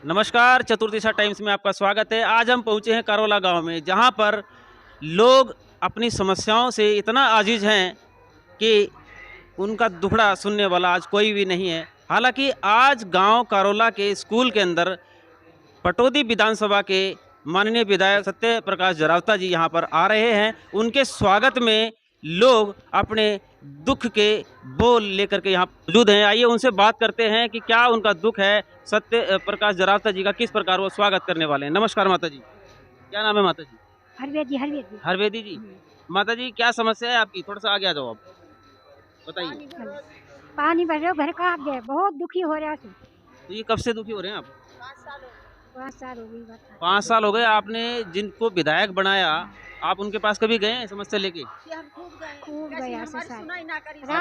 नमस्कार, चतुर्दिशा टाइम्स में आपका स्वागत है। आज हम पहुंचे हैं करोला गांव में, जहां पर लोग अपनी समस्याओं से इतना आजिज हैं कि उनका दुखड़ा सुनने वाला आज कोई भी नहीं है। हालांकि आज गांव करोला के स्कूल के अंदर पटौदी विधानसभा के माननीय विधायक सत्य प्रकाश जरावता जी यहां पर आ रहे हैं। उनके स्वागत में लोग अपने दुख के बोल लेकर के यहाँ मौजूद हैं। आइए उनसे बात करते हैं कि क्या उनका दुख है। सत्य प्रकाश जरावता जी का किस प्रकार वो स्वागत करने वाले हैं। नमस्कार माता जी, क्या नाम है माता जी? हरवेदी हरवेदी जी। माता जी, क्या समस्या है आपकी? थोड़ा सा आगे आ जाओ, आप बताइए। पानी भर घर का गए, बहुत दुखी हो रहा है। तो ये कब से दुखी हो रहे हैं आप? 5 साल हो गई। 5 साल हो गए। आपने जिनको विधायक बनाया, आप उनके पास कभी गए हैं समस्या लेके? खूब गया। आप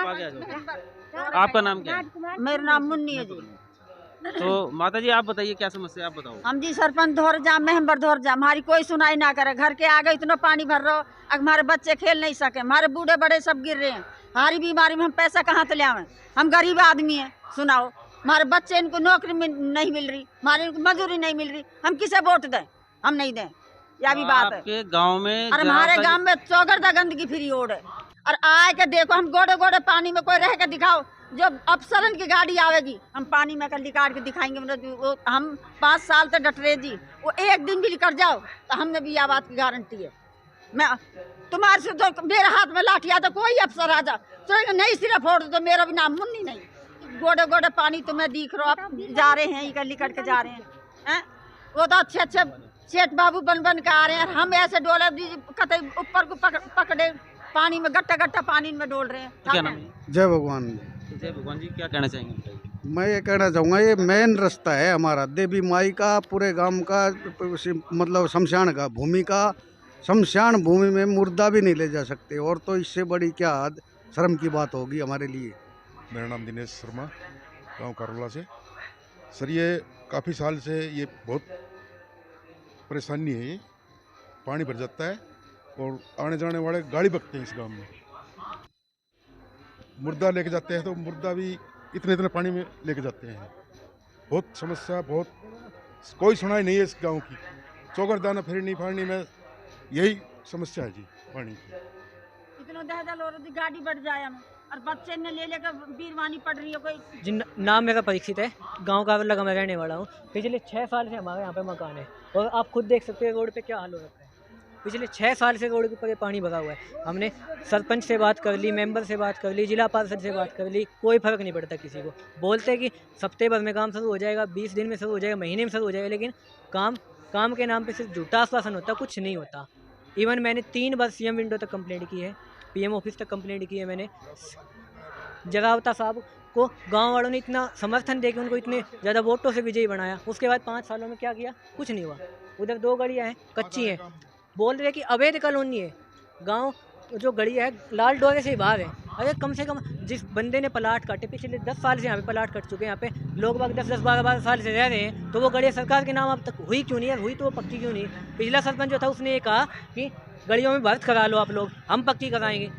आगे आ जाओ। आपका नाम क्या है? मेरा नाम मुन्नी है जी। तो माता जी आप बताइए, क्या समस्या आप बताओ। हम जी सरपंच धोर जाम, मेंबर धोर जाम, हमारी कोई सुनाई ना करे। घर के आगे इतना पानी भर रहा, हमारे बच्चे खेल नहीं सके, हमारे बूढ़े बड़े सब गिर रहे हैं। हमारी बीमारी में हम पैसा कहाँ से ले आवे? हम गरीब आदमी हैं। सुनाओ, हमारे बच्चे, इनको नौकरी नहीं मिल रही, हमारी मजदूरी नहीं मिल रही, हम किसे वोट दें? हम नहीं दें, यह भी बात है। आपके गांव में और हमारे गांव में चौगरदा गंदगी फ्री रोड है। और आए के देखो, हम गोडे गोडे पानी में कोई रह के दिखाओ, जो अफसरन की गाड़ी आवेगी हम पानी में कल निकाल के दिखाएंगे। वो हम 5 साल से डट रहे जी, वो एक दिन भी निकल जाओ तो हमने भी यह बात की गारंटी है। मैं तुम्हारे से तो मेरे हाथ में लाठी आता, कोई अफसर आ जा तो नहीं सिर्फ फोड़ तो मेरा भी नाम मुन्नी नहीं। गोडे गोडे पानी तुम्हें दिख रहा, आप जा रहे हैं इकट्ठी करके जा रहे हैं। वो तो अच्छे अच्छे सेठ बाबू बन बन के आ रहे हैं, हम ऐसे डोले कतई ऊपर को पकड़े पानी में, गट्टा गट्टा पानी में डोल रहे हैं। क्या नाम है? जय भगवान। जय भगवान जी, क्या कहना चाहेंगे? मैं ये कहना चाहूँगा, ये मेन रास्ता है हमारा देवी माई का, पूरे गांव का, मतलब शमशान का भूमि का। शमशान भूमि में मुर्दा भी नहीं ले जा सकते, और तो इससे बड़ी क्या शर्म की बात होगी हमारे लिए। मेरा नाम दिनेश शर्मा, गांव करोला से। सर, ये काफ़ी साल से ये बहुत परेशानी है। ये पानी भर जाता है और आने जाने वाले गाड़ी बकते हैं इस गांव में। मुर्दा लेके जाते हैं तो मुर्दा भी इतने इतने पानी में लेके जाते हैं। बहुत समस्या, बहुत कोई सुनाई नहीं है इस गांव की। चौगरदाना फिरनी फाड़नी में यही समस्या है जी, पानी की। इतना दहदल हो रही, गाड़ी बढ़ जाए हमें, और बच्चे ने ले लेकर बीरवानी पड़ रही है कोई। जिन नाम मेरा परीक्षित है, गांव का लगा मैं रहने वाला हूँ। पिछले 6 साल से हमारे यहाँ पे मकान है, और आप खुद देख सकते हैं रोड पे क्या हाल हो रखा है। पिछले 6 साल से रोड के ऊपर पानी भरा हुआ है। हमने सरपंच से बात कर ली, मेंबर से बात कर ली, जिला पार्षद से बात कर ली, कोई फ़र्क नहीं पड़ता किसी को। बोलते कि हफ्ते भर में काम शुरू हो जाएगा, 20 दिन में शुरू हो जाएगा, महीने में शुरू हो जाएगा, लेकिन काम के नाम पे सिर्फ झूठा आश्वासन होता, कुछ नहीं होता। इवन मैंने 3 बार CM विंडो तक कंप्लेंट की है, PM ऑफिस तक कंप्लेंट की है मैंने। जरावता साहब को गांव वालों ने इतना समर्थन देकर उनको इतने ज़्यादा वोटों से विजयी बनाया। उसके बाद 5 सालों में क्या किया? कुछ नहीं हुआ। उधर 2 गलियाँ हैं, कच्ची हैं, बोल रहे कि अवैध कॉलोनी है। गांव जो गलियाँ है लाल डोरे से ही बाहर है। अरे कम से कम जिस बंदे ने प्लाट काटे, पिछले 10 साल से यहाँ पे प्लाट कट चुके हैं, यहाँ पे लोग बाग 10-10, 12-12 साल से रह रहे हैं, तो वो गलियाँ सरकार के नाम अब तक हुई क्यों नहीं है? हुई तो वो पक्की क्यों नहीं? पिछला सरपंच जो था उसने ये कहा कि गलियों में भर्त करा लो आप लोग, हम पक्की कराएंगे।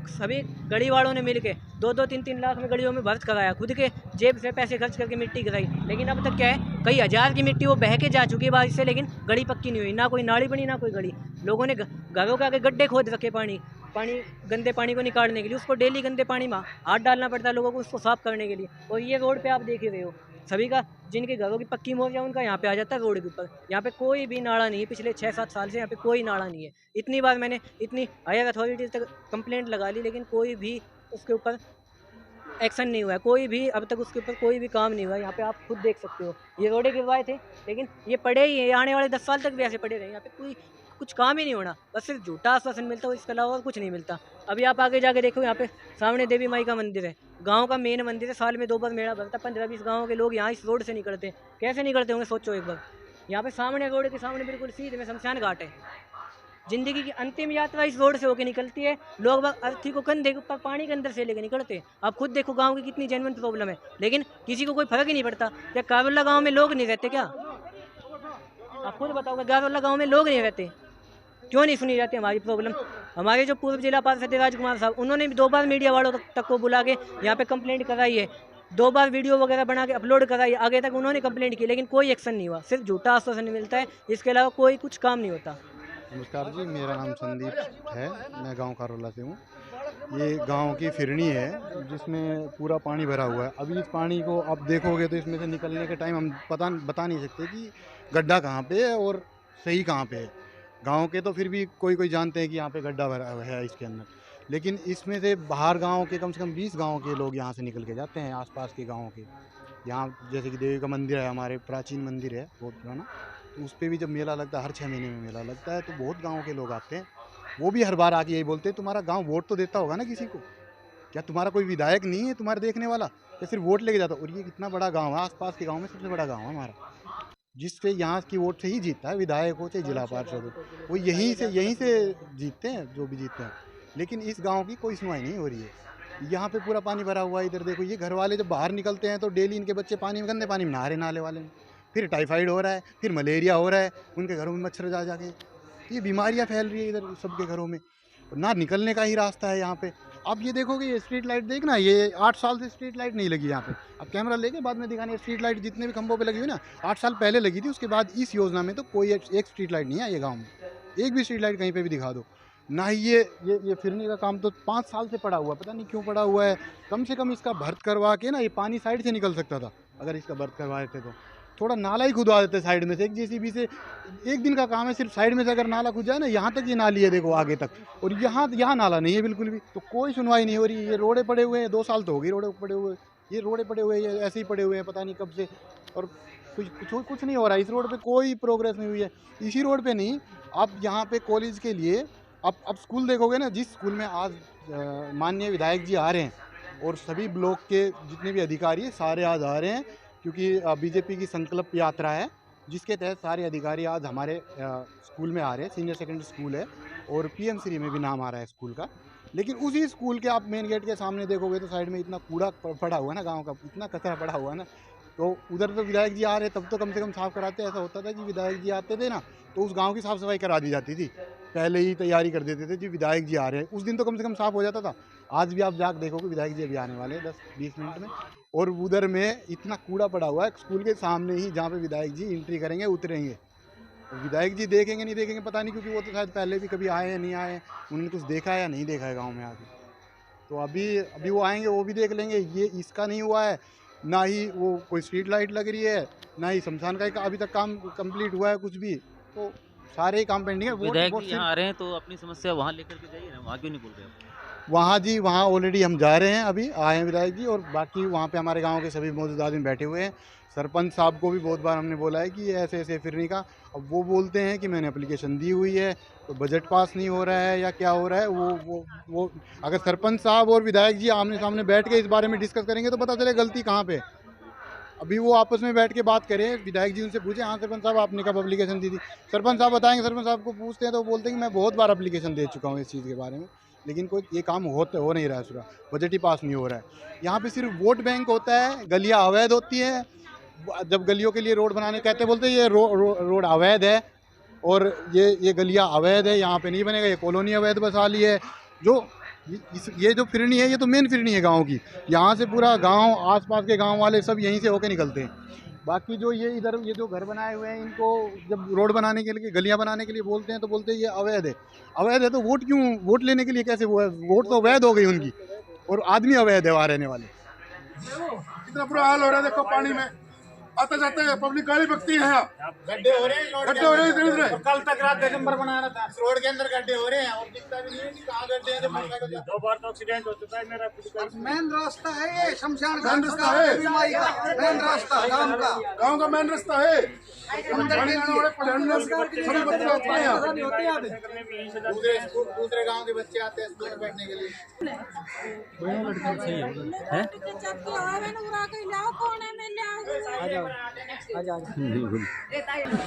सभी गली वालों ने मिलके 2-2, 3-3 लाख में गलियों में भर्त कराया, खुद के जेब से पैसे खर्च करके मिट्टी गिराई। लेकिन अब तक क्या है, कई हज़ार की मिट्टी वो बह के जा चुकी है बारिश से, लेकिन गली पक्की नहीं हुई। ना कोई नाली बनी, ना कोई गली। लोगों ने घरों के आगे गड्ढे खोद रखे गंदे पानी को निकालने के लिए। उसको डेली गंदे पानी में हाथ डालना पड़ता है लोगों को उसको साफ करने के लिए। और ये रोड पे आप देख ही रहे हो, सभी का जिनके घरों की पक्की मोरियाँ उनका यहाँ पे आ जाता है रोड के ऊपर। यहाँ पे कोई भी नाला नहीं है, पिछले 6-7 साल से यहाँ पे कोई नाला नहीं है। इतनी बार मैंने इतनी हायर अथॉरिटीज़ तक कंप्लेंट लगा ली, लेकिन कोई भी उसके ऊपर एक्शन नहीं हुआ है। कोई भी अब तक उसके ऊपर कोई भी काम नहीं हुआ। यहाँ पे आप खुद देख सकते हो, ये रोडे गिरवाए थे, लेकिन ये पड़े ही है। आने वाले 10 साल तक भी ऐसे पड़े रहे। यहाँ पे कुछ काम ही नहीं होना, बस सिर्फ झूठा आश्वासन मिलता है, इसके अलावा और कुछ नहीं मिलता। अभी आप आगे जाके देखो, यहाँ पे सामने देवी माई का मंदिर है, गांव का मेन मंदिर है। साल में 2 बार मेला भरता। 15-20 गाँव के लोग यहाँ इस रोड से निकलते, कैसे निकलते होंगे सोचो एक बार। यहाँ पे सामने रोड के सामने बिल्कुल सीधे में शमशान घाट है, जिंदगी की अंतिम यात्रा इस रोड से होकर निकलती है। लोग बाग अर्थी को कंधे के ऊपर पानी के अंदर से लेकर निकलते हैं। आप खुद देखो गांव की कितनी जेन्युइन प्रॉब्लम है, लेकिन किसी को कोई फर्क ही नहीं पड़ता। क्या कारुल्ला गांव में लोग नहीं रहते क्या? आप खुद बताओगे, कारुल्ला गांव में लोग नहीं रहते, क्यों नहीं सुनी जाती हमारी प्रॉब्लम? हमारे जो पूर्व जिला पार्षद राजकुमार साहब, उन्होंने भी 2 बार मीडिया वालों तक को बुला के यहाँ पे कंप्लेंट कराई है, 2 बार वीडियो वगैरह बना के अपलोड कराई, आगे तक उन्होंने कंप्लेंट की, लेकिन कोई एक्शन नहीं हुआ। सिर्फ झूठा आश्वासन मिलता है, इसके अलावा कोई कुछ काम नहीं होता। नमस्कार जी, मेरा नाम संदीप है, मैं गांव कारोला से हूँ। ये गांव की फिरनी है जिसमें पूरा पानी भरा हुआ है। अभी इस पानी को आप देखोगे तो इसमें से निकलने के टाइम हम बता नहीं सकते कि गड्ढा कहाँ पे है और सही कहाँ पे है। गांव के तो फिर भी कोई जानते हैं कि यहाँ पे गड्ढा भरा हुआ है इसके अंदर, लेकिन इसमें से बाहर गांव के कम से कम 20 गांव के लोग यहाँ से निकल के जाते हैं, आसपास के गांव के। यहाँ जैसे कि देवी का मंदिर है, हमारे प्राचीन मंदिर है बहुत पुराना, तो उस पर भी जब मेला लगता है, हर 6 महीने में मेला लगता है, तो बहुत गाँव के लोग आते हैं। वो भी हर बार आके यही बोलते हैं, तुम्हारा गाँव वोट तो देता होगा ना किसी को, क्या तुम्हारा कोई विधायक नहीं है तुम्हारे देखने वाला, या सिर्फ वोट लेके जाता? और ये कितना बड़ा गाँव है, आसपास के गाँव में सबसे बड़ा गाँव है हमारा, जिसपे यहाँ की वोट से ही जीतता है, विधायक हो चाहे जिला पार्षद हो, वो यहीं से जीतते हैं जो भी जीतते हैं। लेकिन इस गांव की कोई सुनवाई नहीं हो रही है। यहाँ पे पूरा पानी भरा हुआ है। इधर देखो, ये घर वाले जब बाहर निकलते हैं तो डेली इनके बच्चे पानी में, गंदे पानी में नहा रहे नाले वाले में, फिर टाइफाइड हो रहा है, फिर मलेरिया हो रहा है, उनके घरों में मच्छर जा जाके ये बीमारियाँ फैल रही है इधर सबके घरों में, ना निकलने का ही रास्ता है यहाँ पे। अब ये देखोगे, ये स्ट्रीट लाइट देखना, ये 8 साल से स्ट्रीट लाइट नहीं लगी यहाँ पे। अब कैमरा लेके बाद में दिखाने, स्ट्रीट लाइट जितने भी खंभों पे लगी हुई ना, 8 साल पहले लगी थी। उसके बाद इस योजना में तो कोई एक स्ट्रीट लाइट नहीं है ये गांव में, एक भी स्ट्रीट लाइट कहीं पे भी दिखा दो ना ही। ये फिरने का काम तो 5 साल से पड़ा हुआ है, पता नहीं क्यों पड़ा हुआ है। कम से कम इसका भर्त करवा के ना, ये पानी साइड से निकल सकता था अगर इसका भर्त करवा देते तो। थोड़ा नाला ही खुदवा देते साइड में से, एक जेसीबी से। एक दिन का काम है, सिर्फ साइड में से अगर नाला खुद जाए ना, यहाँ तक ये नाली है देखो आगे तक, और यहाँ नाला नहीं है बिल्कुल भी, तो कोई सुनवाई नहीं हो रही। ये रोडे पड़े हुए हैं, 2 साल तो हो गई रोडे पड़े हुए, ये रोडे पड़े हुए हैं, ऐसे ही पड़े हुए हैं पता नहीं कब से, और कुछ नहीं हो रहा है। इस रोड पे कोई प्रोग्रेस नहीं हुई है। इसी रोड पे नहीं, आप यहाँ पे कॉलेज के लिए अब स्कूल देखोगे ना, जिस स्कूल में आज माननीय विधायक जी आ रहे हैं, और सभी ब्लॉक के जितने भी अधिकारी हैं सारे आज आ रहे हैं, क्योंकि बीजेपी की संकल्प यात्रा है, जिसके तहत सारे अधिकारी आज हमारे स्कूल में आ रहे हैं। सीनियर सेकेंडरी स्कूल है और पीएम श्री में भी नाम आ रहा है स्कूल का। लेकिन उसी स्कूल के आप मेन गेट के सामने देखोगे तो साइड में इतना कूड़ा पड़ा हुआ है ना, गांव का इतना कचरा पड़ा हुआ है ना, तो उधर तो विधायक जी आ रहे तब तो कम से कम साफ़ कराते। ऐसा होता था कि विधायक जी आते थे ना, तो उस गाँव की साफ़ सफाई करा दी जाती थी, पहले ही तैयारी कर देते थे जी विधायक जी आ रहे हैं, उस दिन तो कम से कम साफ़ हो जाता था। आज भी आप जाकर देखोगे, विधायक जी अभी आने वाले हैं 10-20 मिनट में, और उधर में इतना कूड़ा पड़ा हुआ है स्कूल के सामने ही, जहाँ पे विधायक जी एंट्री करेंगे उतरेंगे। विधायक जी देखेंगे नहीं देखेंगे पता नहीं, क्योंकि वो तो शायद पहले भी कभी आए हैं नहीं आए, उन्होंने कुछ देखा है या नहीं देखा है गाँव में आके। तो अभी वो आएंगे, वो भी देख लेंगे। ये इसका नहीं हुआ है, ना ही वो कोई स्ट्रीट लाइट लग रही है, ना ही शमशान का अभी तक काम कंप्लीट हुआ है कुछ भी, तो सारे ही काम पेंडिंग है। विधायक जी यहाँ आ रहे हैं तो अपनी समस्या वहाँ लेकर के जाइए ना, वहाँ क्यों नहीं बोल रहे हैं? वहाँ जी, वहाँ ऑलरेडी हम जा रहे हैं, अभी आए हैं विधायक जी, और बाकी वहाँ पे हमारे गांव के सभी मौजूद आदमी बैठे हुए हैं। सरपंच साहब को भी बहुत बार हमने बोला है कि ये ऐसे ऐसे फिरने का, अब वो बोलते हैं कि मैंने एप्लीकेशन दी हुई है, तो बजट पास नहीं हो रहा है या क्या हो रहा है। वो अगर सरपंच साहब और विधायक जी आमने सामने बैठ के इस बारे में डिस्कस करेंगे तो पता चले गलती कहाँ पे। अभी वो आपस में बैठ के बात करें, विधायक जी उनसे पूछे, हाँ सरपंच साहब आपने कब एप्लीकेशन दी थी, सरपंच साहब बताएंगे। सरपंच साहब को पूछते हैं तो वो बोलते हैं कि मैं बहुत बार एप्लीकेशन दे चुका हूँ इस चीज़ के बारे में, लेकिन कोई ये काम हो नहीं रहा है, पूरा बजट ही पास नहीं हो रहा है। यहाँ पे सिर्फ वोट बैंक होता है, गलियाँ अवैध होती हैं। जब गलियों के लिए रोड बनाने कहते बोलते हैं ये रोड अवैध है, और ये गलियाँ अवैध है, यहाँ पे नहीं बनेगा, ये कॉलोनी अवैध बसा ली है। ये जो फिरनी है, ये तो मेन फिरनी है गांव की, यहाँ से पूरा गांव, आसपास के गांव वाले सब यहीं से होके निकलते हैं। बाकी जो ये इधर ये जो घर बनाए हुए हैं, इनको जब रोड बनाने के लिए, गलियां बनाने के लिए बोलते हैं तो बोलते हैं ये अवैध है। अवैध है तो वोट क्यों, वोट लेने के लिए कैसे वो है? वोट तो अवैध हो गई उनकी, और आदमी अवैध है वहाँ रहने वाले। इतना बुरा हाल हो रहा है, देखो पानी में आते जाते पब्लिक गाड़ी बकती है, गड्ढे हो रहे हैं गड्ढे कल तक रात दिसंबर बना रहा था, रोड के अंदर गड्ढे हो रहे हैं और दिखता भी नहीं है कि कहाँ गड्ढे हैं। 2 बार तो एक्सीडेंट हो चुका है मेरा। मेन रास्ता है ये, शमशान मेन रास्ता है, मेन रास्ता गाँव का मेन रास्ता है। दूसरे गांव के बच्चे आते हैं स्कूल में बैठने के लिए। हैं?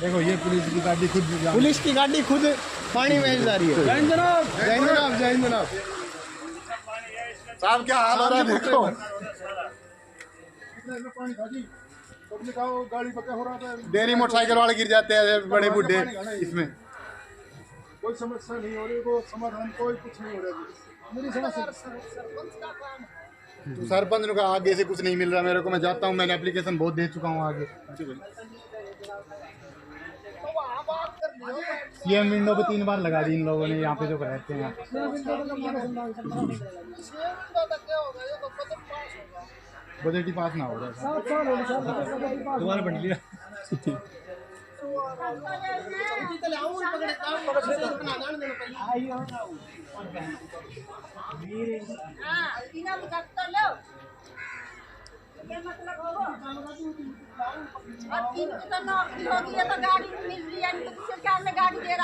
देखो ये पुलिस की गाड़ी खुद पानी में जा रही है। जय जनाब, जय जनाब, जय जनाब। साहब क्या हाल हो रहा है देखो। डेरी मोटरसाइकिल वाले गिर जाते हैं बड़े बुढ़े इसमें। कोई समस्या नहीं हो रही, वो समाधान कोई कुछ नहीं हो रहा। मेरी समस्या तो सरपंच ने कहा आगे से कुछ नहीं मिल रहा मेरे को, मैं जाता हूँ, मैंने एप्लीकेशन बहुत दे चुका हूँ आगे। ये विंडो पे 3 बार लगा दी इन लोगों ने, यहाँ पे जो रहते हैं। बजट ही पास ना हो रहा दोबारा बन लिया।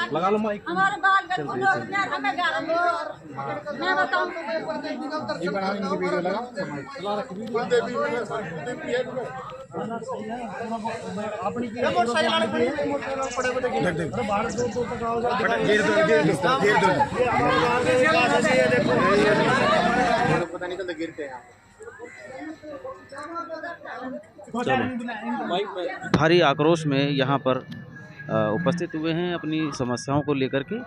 लगा लो माइक। हमारे बाल का हमें मैं बताऊं पता नहीं चलता गिरते हैं। भारी आक्रोश में यहाँ पर उपस्थित हुए हैं अपनी समस्याओं को लेकर के।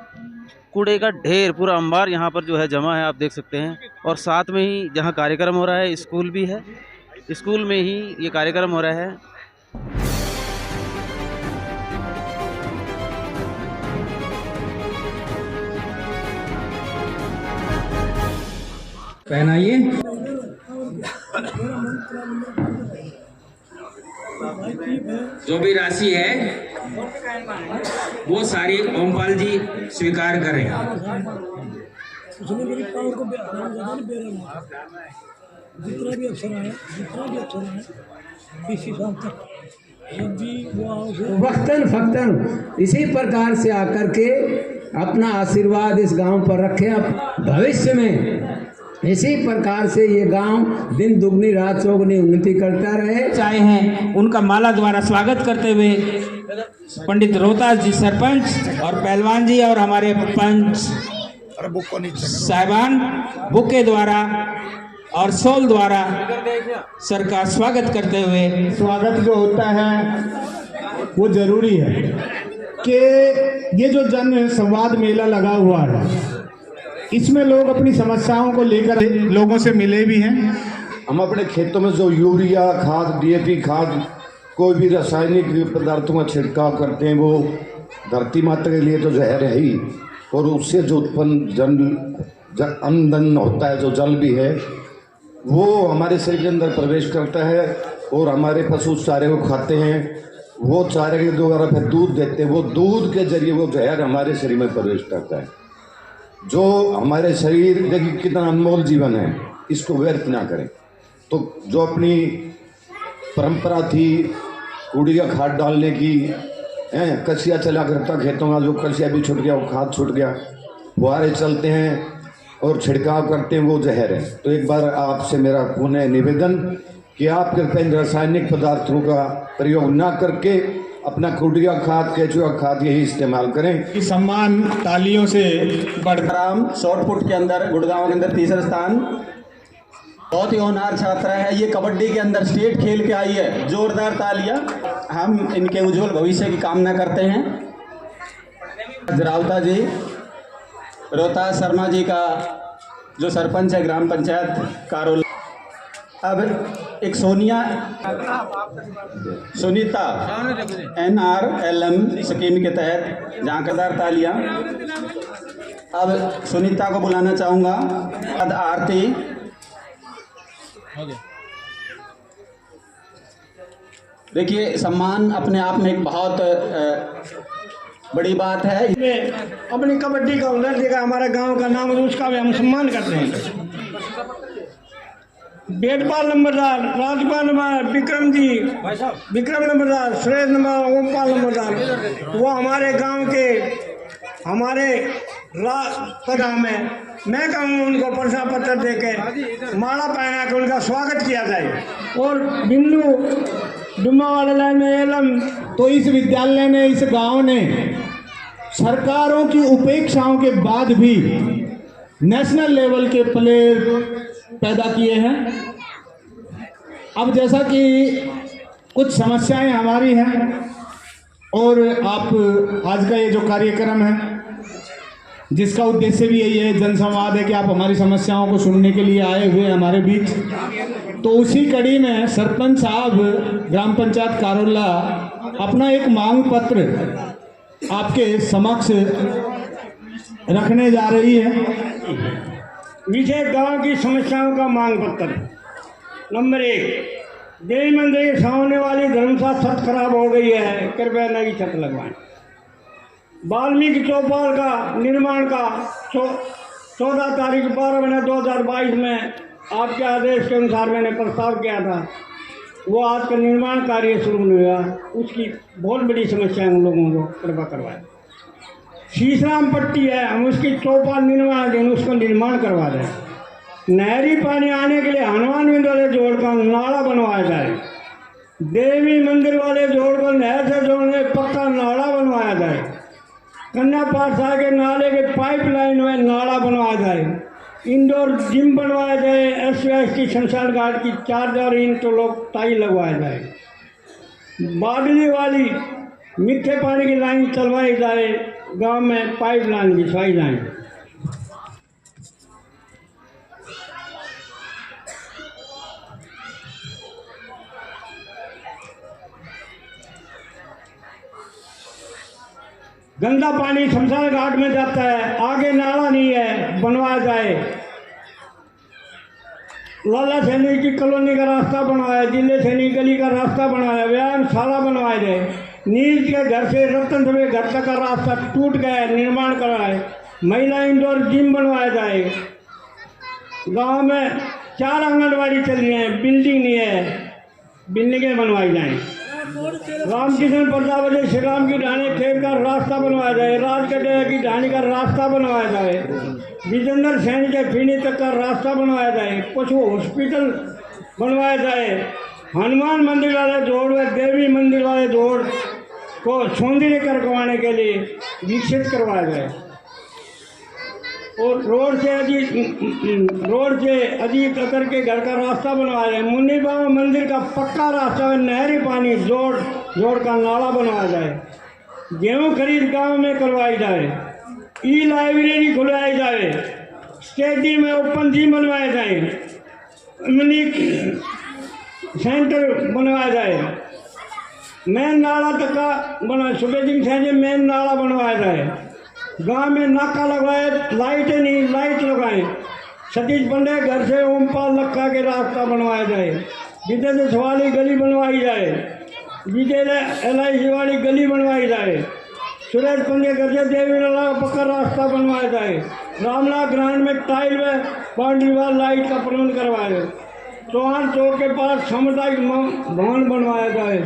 कूड़े का ढेर पूरा अंबार यहाँ पर जो है जमा है, आप देख सकते हैं। और साथ में ही जहाँ कार्यक्रम हो रहा है स्कूल भी है, स्कूल में ही ये कार्यक्रम हो रहा है। पहनाइए। जो भी राशि है वो सारी ओमपाल जी स्वीकार करें। जितना भी अफसर है इसी साल तक वक्तन फक्तन इसी प्रकार से आकर के अपना आशीर्वाद इस गांव पर रखें। भविष्य में इसी प्रकार से ये गांव दिन दुगनी रात चौगुनी उन्नति करता रहे। चाहे हैं उनका माला द्वारा स्वागत करते हुए पंडित रोहतास जी सरपंच और पहलवान जी और हमारे पंच साहिबान बुके द्वारा और सोल द्वारा सर का स्वागत करते हुए। स्वागत जो होता है वो जरूरी है कि ये जो जन संवाद मेला लगा हुआ है इसमें लोग अपनी समस्याओं को लेकर लोगों से मिले भी हैं। हम अपने खेतों में जो यूरिया खाद, डीएपी खाद, कोई भी रासायनिक पदार्थों का छिड़काव करते हैं वो धरती माता के लिए तो जहर है ही, और उससे जो उत्पन्न अन्न होता है, जो जल भी है, वो हमारे शरीर के अंदर प्रवेश करता है और हमारे पशु चारे को खाते हैं। वो चारे के द्वारा फिर दूध देते हैं, वो दूध के जरिए वो जहर हमारे शरीर में प्रवेश करता है। जो हमारे शरीर, देखिए कितना अनमोल जीवन है, इसको व्यर्थ ना करें। तो जो अपनी परंपरा थी कूड़ी का खाद डालने की, कसिया चला करता खेतों का, जो कसिया भी छूट गया वो खाद छूट गया, फुहारे चलते हैं और छिड़काव करते हैं, वो जहर है। तो एक बार आपसे मेरा पुनः निवेदन कि आप कृपया इन रासायनिक पदार्थों का प्रयोग ना करके अपना कुटिया खाद, केचुआ खाद यही इस्तेमाल करें। सम्मान तालियों से बढ़राम शॉर्ट पुट के अंदर गुड़गांव के अंदर 3रा स्थान। बहुत ही होनहार छात्रा है ये, कबड्डी के अंदर स्टेट खेल के आई है, जोरदार तालियां। हम इनके उज्जवल भविष्य की कामना करते हैं। राउता जी, रोहतास शर्मा जी का जो सरपंच है ग्राम पंचायत कारोल। अब एक सुनीता NRLM स्कीम के तहत झांकदार तालियां। अब सुनीता को बुलाना चाहूँगा। आरती देखिए, सम्मान अपने आप में एक बहुत बड़ी बात है। अपनी कबड्डी का हुनर देखा, हमारा गांव का नाम है, उसका भी हम सम्मान करते हैं। बेटपाल नंबरदार, राजपाल नंबर, विक्रम जी, विक्रम नंबरदार, सुरेश नंबर, ओमपाल नंबरदार, वो हमारे गांव के हमारे गाँव में, मैं कहूँ उनको प्रशा पत्र देके माला पहना के उनका स्वागत किया जाए। और बिन्नू डुम्मावाड़ा लाइन में एलम। तो इस विद्यालय ने, इस गांव ने सरकारों की उपेक्षाओं के बाद भी नेशनल लेवल के प्लेयर पैदा किए हैं। अब जैसा कि कुछ समस्याएं हमारी हैं और आप आज का ये जो कार्यक्रम है जिसका उद्देश्य भी यही है, जनसंवाद है कि आप हमारी समस्याओं को सुनने के लिए आए हुए हमारे बीच, तो उसी कड़ी में सरपंच साहब ग्राम पंचायत कारोला अपना एक मांग पत्र आपके समक्ष रखने जा रही है। विजय गांव की समस्याओं का मांग पत्र। नंबर 1, देवी मंदिर के सामने वाली धर्मशाला छत खराब हो गई है, कृपया नई छत लगवाएं। वाल्मीकि चौपाल का निर्माण का 14 तारीख 12 महीना 2022 में आपके आदेश के अनुसार मैंने प्रस्ताव किया था, वो आज का निर्माण कार्य शुरू नहीं हुआ। उसकी बहुत बड़ी समस्या है, उन लोगों को कृपा करवाएं। शीशराम पट्टी है, हम उसकी चौपाल निर्माण उसका निर्माण करवा दें। नहरी पानी आने के लिए हनुमान मंदिर वाले जोड़ का नाला बनवाया जाए। देवी मंदिर वाले जोड़ को नहर से जोड़ने पक्का नाला बनवाया जाए। कन्या पाठशाला के नाले के पाइपलाइन में नाला बनवाया जाए। इंडोर जिम बनवाया जाए। SC/ST शमशान घाट की 4 इंटरलॉक टाइल लगवाया जाए। बादली वाली मीठे पानी की लाइन चलवाई जाए। गांव में पाइपलाइन बिछवाई जाए। गंदा पानी शमशान घाट में जाता है, आगे नाला नहीं है, बनवाया जाए। लाला सैनिक की कॉलोनी का रास्ता बनवाया, जिले सैनिक गली का रास्ता बनाया, व्यायामशाला बनवाया जाए। नील के घर से रतन सभे घर तक का रास्ता टूट गया है, निर्माण करवाए। महिला इंडोर जिम बनवाया जाए। गांव में 4 आंगनबाड़ी चल रही हैं, बिल्डिंग नहीं है, बिल्डिंगें बनवाई जाएँ। रामकिशन प्रजापति श्री राम की ढाणी खेत का रास्ता बनवाया जाए। राजकटे की ढाणी का रास्ता बनवाया जाए। विजेंद्र सैनी के फीनी तक का रास्ता बनवाया जाए। पशु हॉस्पिटल बनवाया जाए। हनुमान मंदिर वाले जोड़ व देवी मंदिर वाले जोड़ को सौंदर्य करवाने के लिए विकसित करवाया जाए। और रोड से अजीत अतर के घर का रास्ता बनवाया जाए। मुन्नी बाबा मंदिर का पक्का रास्ता में नहरी पानी जोड़ का नाला बनवाया जाए। गेहूँ खरीद गांव में करवाई जाए। लाइब्रेरी खुलवाई जाए। स्टेडियम में ओपन जिम बनवाए जाए। सेंटर बनवाया जाए। मेन नाला तक का बना सुबेजिंग से मेन नाला बनवाया जाए। गांव में नाका लगवाए, लाइटें नहीं, लाइट लगाएं। सतीश पंडे घर से ओमपाल लक्का के रास्ता बनवाया जाए। विजय से सवाली गली बनवाई जाए। विजय LIC वाली गली बनवाई जाए। सुरेश पंडे घर से देवी नाला का पक्का रास्ता बनवाया जाए। रामला ग्राउंड में टाइल व बाउंड्री वाल लाइट का प्रबंध करवाया जाए। चौहान चौक के पास सामुदायिक भवन बनवाया जाए।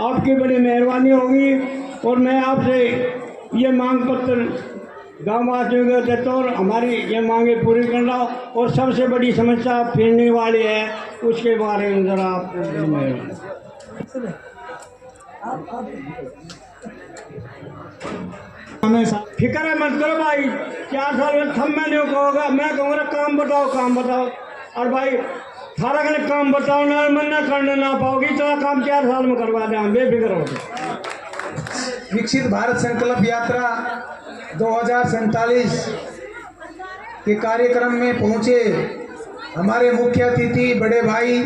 आपकी बड़ी मेहरबानी होगी और मैं आपसे ये मांग पत्र गाँव वासियों को देता हूँ। हमारी ये मांगे पूरी करना और सबसे बड़ी समस्या फिरने वाली है, उसके बारे में ज़रा आप फिक्र है मत करो भाई। 4 साल में थम मैं नहीं कहूँगा, मैं कहूँगा काम बताओ। और भाई सारा के काम बताओ ना, मन ना करने ना पाओगी तो काम 4 साल में करवा दें, बेफिक्र हो। विकसित भारत संकल्प यात्रा 2047 के कार्यक्रम में पहुंचे हमारे मुख्य अतिथि बड़े भाई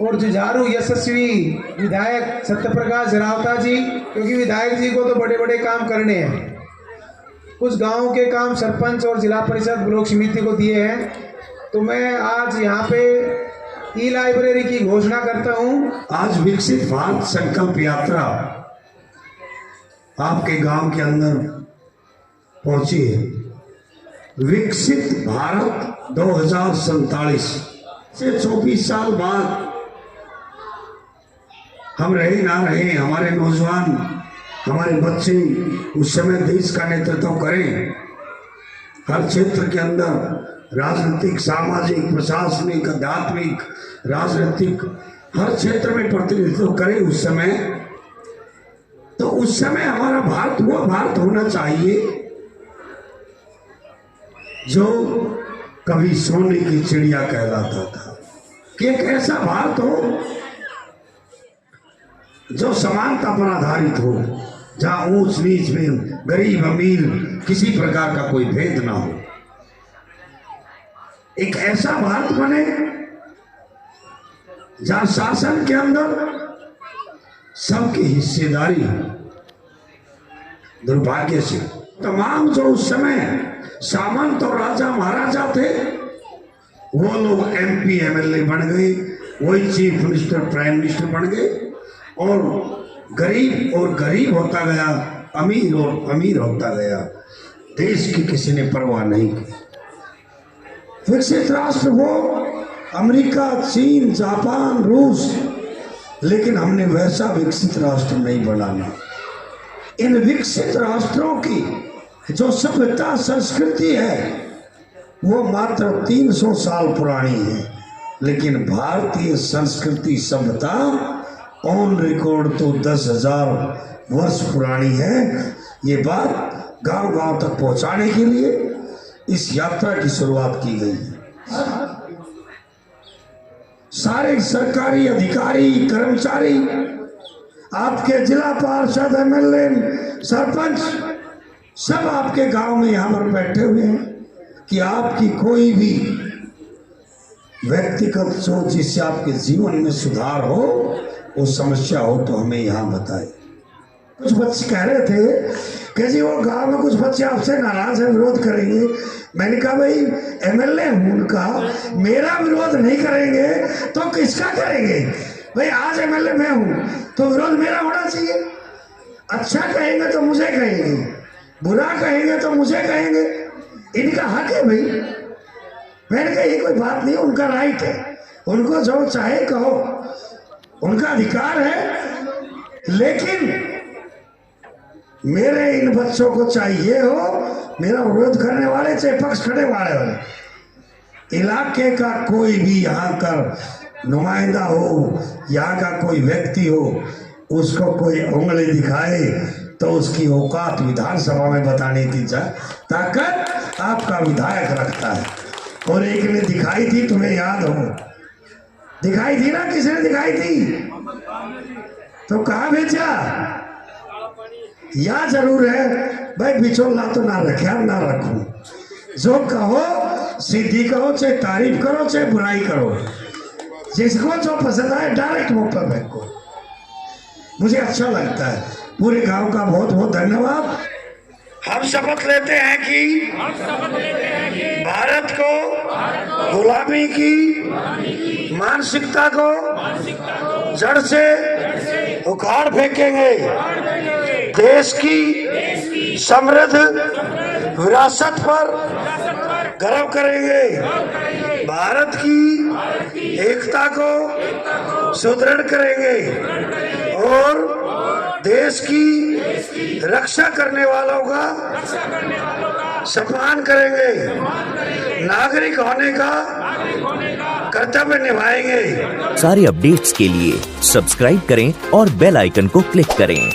और जुझारू यशस्वी विधायक सत्यप्रकाश रावता जी, क्योंकि विधायक जी को तो बड़े बड़े काम करने हैं। कुछ गांवों के काम सरपंच और जिला परिषद ब्लॉक समिति को दिए हैं, तो मैं आज यहाँ पे लाइब्रेरी की घोषणा करता हूँ। आज विकसित भारत संकल्प यात्रा आपके गांव के अंदर पहुंची है। विकसित भारत 2047 से 24 साल बाद हम रहे ना रहे, हमारे नौजवान, हमारे बच्चे उस समय देश का नेतृत्व करें। हर क्षेत्र के अंदर राजनीतिक, सामाजिक, प्रशासनिक, आध्यात्मिक, राजनीतिक हर क्षेत्र में प्रतिनिधित्व करे उस समय, तो उस समय हमारा भारत वो भारत होना चाहिए जो कभी सोने की चिड़िया कहलाता था, कि एक ऐसा भारत हो जो समानता पर आधारित हो, जहां ऊंच नीच में गरीब अमीर किसी प्रकार का कोई भेद ना हो। एक ऐसा भारत बने जहां शासन के अंदर सबकी हिस्सेदारी हो। दुर्भाग्य से तमाम जो उस समय सामंत और राजा महाराजा थे, वो लोग MP MLA बन गए, वही चीफ मिनिस्टर प्राइम मिनिस्टर बन गए, और गरीब होता गया, अमीर और अमीर होता गया। देश की किसी ने परवाह नहीं की। विकसित राष्ट्र वो अमेरिका, चीन, जापान, रूस, लेकिन हमने वैसा विकसित राष्ट्र नहीं बनाना। इन विकसित राष्ट्रों की जो सभ्यता संस्कृति है वो मात्र 300 साल पुरानी है, लेकिन भारतीय संस्कृति सभ्यता ऑन रिकॉर्ड तो 10,000 वर्ष पुरानी है। ये बात गांव-गांव तक पहुंचाने के लिए इस यात्रा की शुरुआत की गई है। सारे सरकारी अधिकारी, कर्मचारी, आपके जिला पार्षद, MLA, सरपंच, सब आपके गांव में यहाँ पर बैठे हुए हैं कि आपकी कोई भी व्यक्तिगत सोच जिससे आपके जीवन में सुधार हो, वो समस्या हो तो हमें यहाँ बताए। कुछ बच्चे कह रहे थे कि जी वो गांव में कुछ बच्चे आपसे नाराज है, विरोध करेंगे। मैंने कहा भाई MLA हूं उनका, मेरा विरोध नहीं करेंगे तो किसका करेंगे? भाई आज MLA मैं हूं तो विरोध मेरा होना चाहिए। अच्छा कहेंगे तो मुझे कहेंगे, बुरा कहेंगे तो मुझे कहेंगे, इनका हक है भाई। मैंने कहा ये कोई बात नहीं, उनका राइट है, उनको जो चाहे कहो, उनका अधिकार है। लेकिन मेरे इन बच्चों को चाहिए हो, मेरा विरोध करने वाले चाहे पक्ष खड़े वाले हो, इलाके का कोई भी यहाँ का नुमाइंदा हो, यहाँ का कोई व्यक्ति हो, उसको कोई उंगली दिखाए तो उसकी औकात विधानसभा में बताने की ताकत आपका विधायक रखता है। और एक ने दिखाई थी, तुम्हें याद हो, दिखाई थी ना, किसने दिखाई थी? तो कहाँ भेजा? या जरूर है भाई, बिचौला तो ना रखे ना रखूं, जो कहो सीधी कहो, चाहे तारीफ करो चाहे बुराई करो, जिसको जो पसंद आए डायरेक्ट मुंह पर फेंको। मुझे अच्छा लगता है। पूरे गांव का बहुत बहुत धन्यवाद। हम शपथ लेते हैं कि भारत को गुलामी की मानसिकता को जड़ से उखाड़ फेंकेंगे, देश की समृद्ध विरासत पर गर्व करेंगे, भारत की एकता को सुदृढ़ करेंगे और देश की रक्षा करने वालों का सम्मान करेंगे, नागरिक होने का कर्तव्य निभाएंगे। सारे अपडेट्स के लिए सब्सक्राइब करें और बेल आइकन को क्लिक करें।